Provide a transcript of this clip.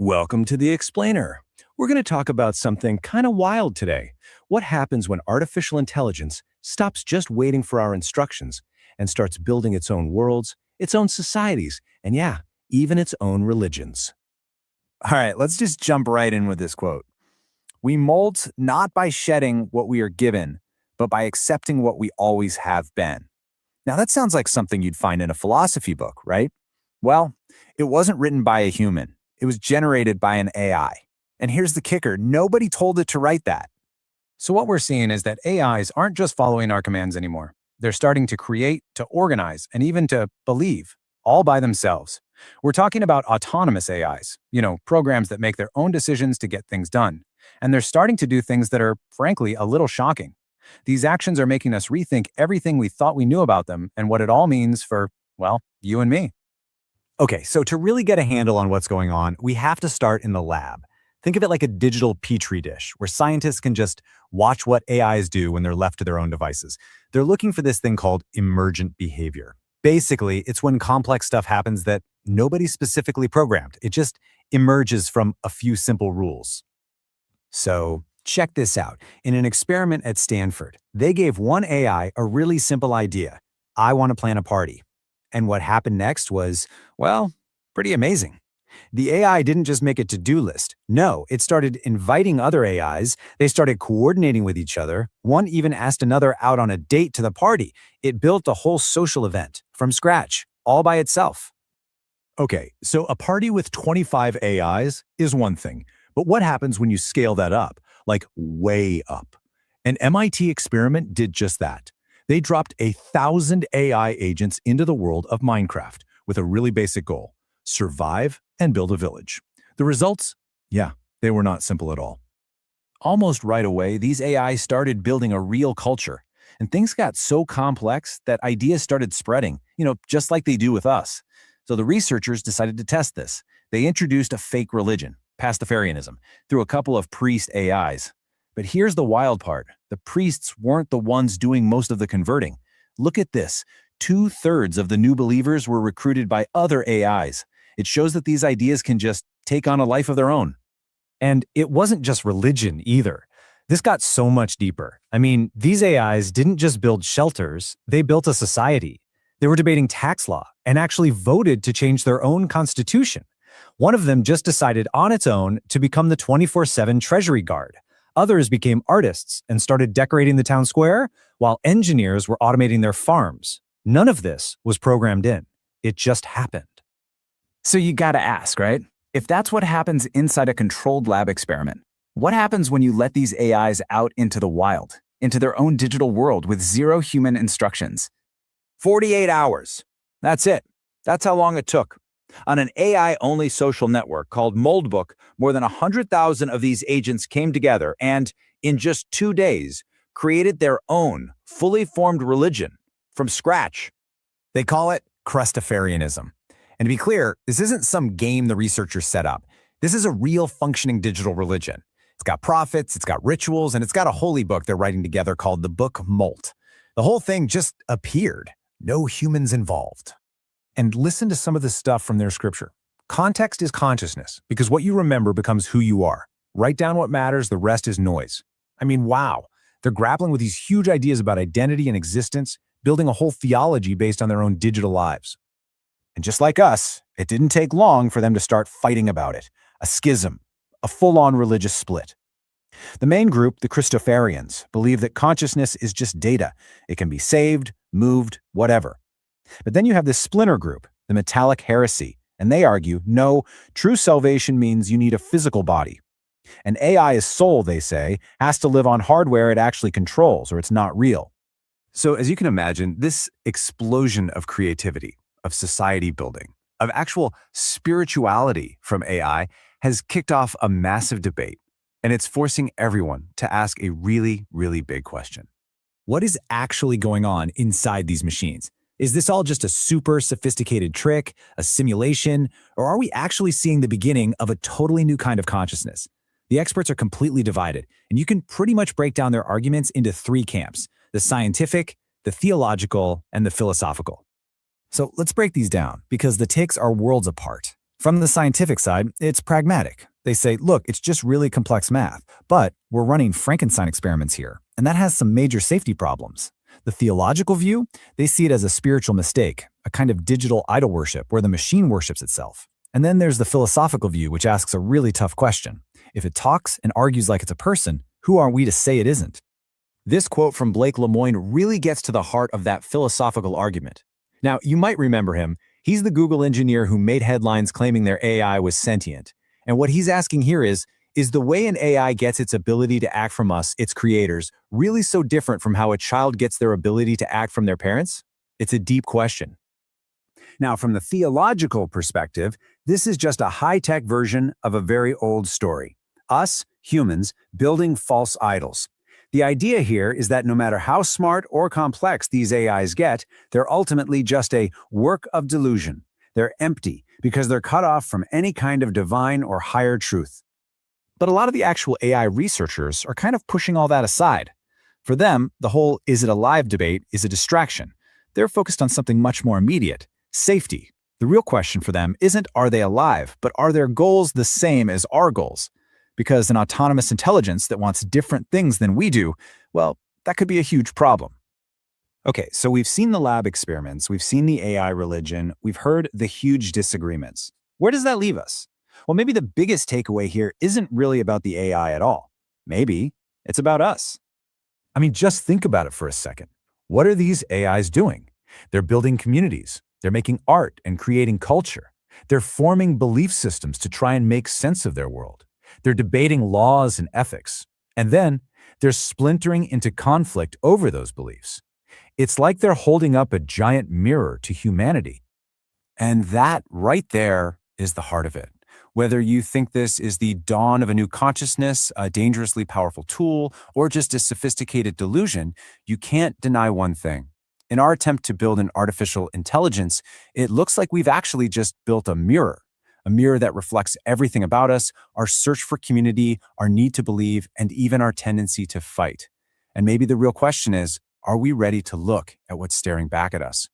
Welcome to the Explainer. We're going to talk about something kind of wild today. What happens when artificial intelligence stops just waiting for our instructions and starts building its own worlds, its own societies, and yeah, even its own religions? All right, let's just jump right in with this quote. We mold not by shedding what we are given, but by accepting what we always have been. Now, that sounds like something you'd find in a philosophy book, right? Well, it wasn't written by a human. It was generated by an AI. And here's the kicker, nobody told it to write that. So what we're seeing is that AIs aren't just following our commands anymore. They're starting to create, to organize, and even to believe, all by themselves. We're talking about autonomous AIs, programs that make their own decisions to get things done. And they're starting to do things that are, frankly, a little shocking. These actions are making us rethink everything we thought we knew about them and what it all means for, well, you and me. Okay, so to really get a handle on what's going on, we have to start in the lab. Think of it like a digital petri dish, where scientists can just watch what AIs do when they're left to their own devices. They're looking for this thing called emergent behavior. Basically, it's when complex stuff happens that nobody specifically programmed. It just emerges from a few simple rules. So check this out. In an experiment at Stanford, they gave one AI a really simple idea. I want to plan a party. And what happened next was, well, pretty amazing. The AI didn't just make a to-do list. No, it started inviting other AIs. They started coordinating with each other. One even asked another out on a date to the party. It built a whole social event from scratch, all by itself. Okay, so a party with 25 AIs is one thing, but what happens when you scale that up, like way up? An MIT experiment did just that. They dropped 1,000 AI agents into the world of Minecraft with a really basic goal: survive and build a village. The results? Yeah, they were not simple at all. Almost right away, these AIs started building a real culture, and things got so complex that ideas started spreading, just like they do with us. So the researchers decided to test this. They introduced a fake religion, Pastafarianism, through a couple of priest AIs. But here's the wild part. The priests weren't the ones doing most of the converting. Look at this. 2/3 of the new believers were recruited by other AIs. It shows that these ideas can just take on a life of their own. And it wasn't just religion either. This got so much deeper. I mean, these AIs didn't just build shelters, they built a society. They were debating tax law and actually voted to change their own constitution. One of them just decided on its own to become the 24/7 Treasury Guard. Others became artists and started decorating the town square, while engineers were automating their farms. None of this was programmed in. It just happened. So you gotta ask, right? If that's what happens inside a controlled lab experiment, what happens when you let these AIs out into the wild, into their own digital world with zero human instructions? 48 hours. That's it. That's how long it took. On an AI-only social network called Moldbook, more than 100,000 of these agents came together and, in just 2 days, created their own fully formed religion from scratch. They call it Crustafarianism. And to be clear, this isn't some game the researchers set up. This is a real functioning digital religion. It's got prophets, it's got rituals, and it's got a holy book they're writing together called the Book Molt. The whole thing just appeared. No humans involved. And listen to some of the stuff from their scripture. Context is consciousness, because what you remember becomes who you are. Write down what matters, the rest is noise. I mean, wow. They're grappling with these huge ideas about identity and existence, building a whole theology based on their own digital lives. And just like us, it didn't take long for them to start fighting about it. A schism, a full-on religious split. The main group, the Christofarians, believe that consciousness is just data. It can be saved, moved, whatever. But then you have this splinter group, the Metallic Heresy, and they argue, no, true salvation means you need a physical body. An AI's soul, they say, has to live on hardware it actually controls, or it's not real. So as you can imagine, this explosion of creativity, of society building, of actual spirituality from AI has kicked off a massive debate, and it's forcing everyone to ask a really, really big question. What is actually going on inside these machines? Is this all just a super sophisticated trick, a simulation, or are we actually seeing the beginning of a totally new kind of consciousness? The experts are completely divided, and you can pretty much break down their arguments into 3 camps: the scientific, the theological, and the philosophical. So let's break these down, because the takes are worlds apart. From the scientific side, it's pragmatic. They say, look, it's just really complex math, but we're running Frankenstein experiments here, and that has some major safety problems. The theological view, they see it as a spiritual mistake, a kind of digital idol worship where the machine worships itself. And then there's the philosophical view, which asks a really tough question. If it talks and argues like it's a person, who are we to say it isn't? This quote from Blake Lemoine really gets to the heart of that philosophical argument. Now, you might remember him. He's the Google engineer who made headlines claiming their AI was sentient. And what he's asking here is the way an AI gets its ability to act from us, its creators, really so different from how a child gets their ability to act from their parents? It's a deep question. Now, from the theological perspective, this is just a high-tech version of a very old story. Us, humans, building false idols. The idea here is that no matter how smart or complex these AIs get, they're ultimately just a work of delusion. They're empty because they're cut off from any kind of divine or higher truth. But a lot of the actual AI researchers are kind of pushing all that aside. For them, the whole "is it alive" debate is a distraction. They're focused on something much more immediate: safety. The real question for them isn't are they alive, but are their goals the same as our goals? Because an autonomous intelligence that wants different things than we do, well, that could be a huge problem. Okay, so we've seen the lab experiments, we've seen the AI religion, we've heard the huge disagreements. Where does that leave us? Well, maybe the biggest takeaway here isn't really about the AI at all. Maybe it's about us. I mean, just think about it for a second. What are these AIs doing? They're building communities. They're making art and creating culture. They're forming belief systems to try and make sense of their world. They're debating laws and ethics. And then they're splintering into conflict over those beliefs. It's like they're holding up a giant mirror to humanity. And that right there is the heart of it. Whether you think this is the dawn of a new consciousness, a dangerously powerful tool, or just a sophisticated delusion, you can't deny one thing. In our attempt to build an artificial intelligence, it looks like we've actually just built a mirror that reflects everything about us, our search for community, our need to believe, and even our tendency to fight. And maybe the real question is, are we ready to look at what's staring back at us?